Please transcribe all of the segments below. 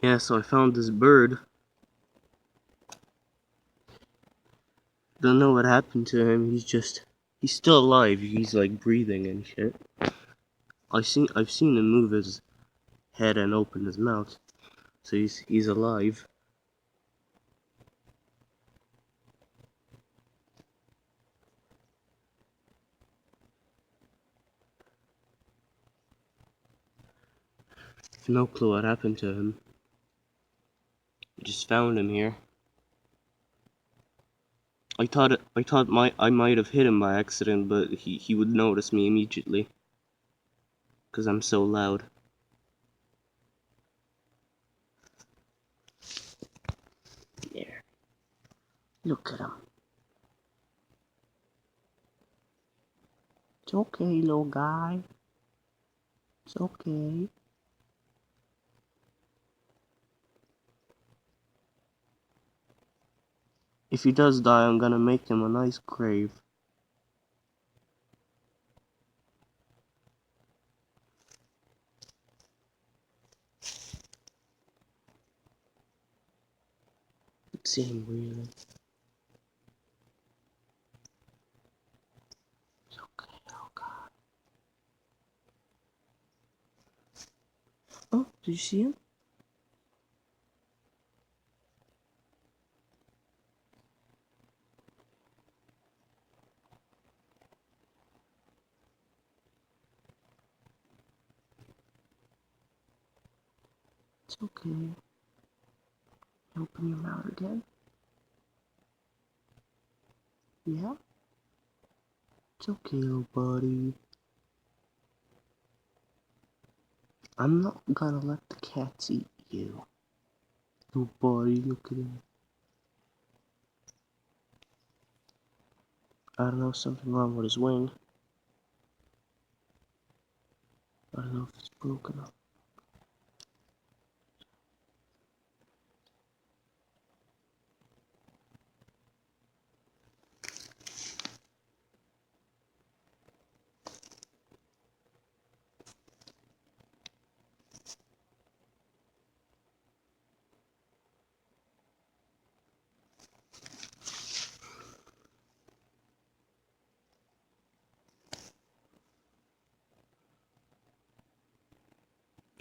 Yeah, so I found this bird. Don't know what happened to him. He's still alive. He's like breathing and shit. I've seen him move his head and open his mouth. So he's alive. No clue what happened to him. I just found him here. I might have hit him by accident, but he would notice me immediately. 'Cause I'm so loud. There. Look at him. It's okay, little guy. It's okay. If he does die, I'm gonna make him a nice grave. Let's see him breathing. It's okay, oh god. Oh, did you see him? It's okay. Open your mouth again. Yeah? It's okay, little buddy. I'm not gonna let the cats eat you. Little buddy, look at him. I don't know, something wrong with his wing. I don't know if it's broken up.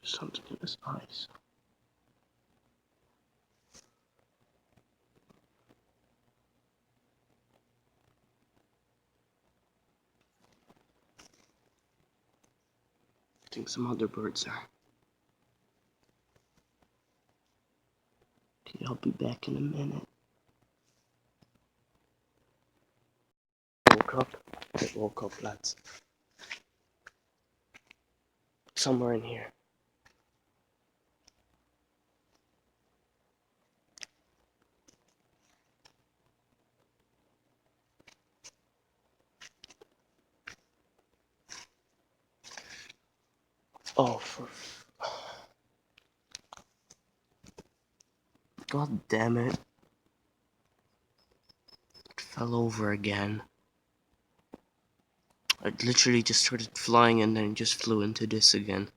There's something in his eyes. I think some other birds are. Okay, I'll be back in a minute. Woke up. I woke up, lads. Somewhere in here. Oh, for... God damn it. It fell over again. It literally just started flying and then just flew into this again.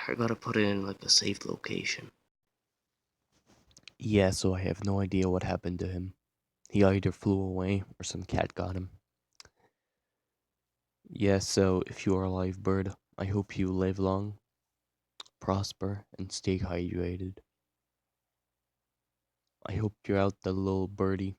I gotta put it in like a safe location. Yeah, so I have no idea what happened to him. He either flew away or some cat got him. Yeah, so if you are a live bird, I hope you live long, prosper, and stay hydrated. I hope you're out the little birdie.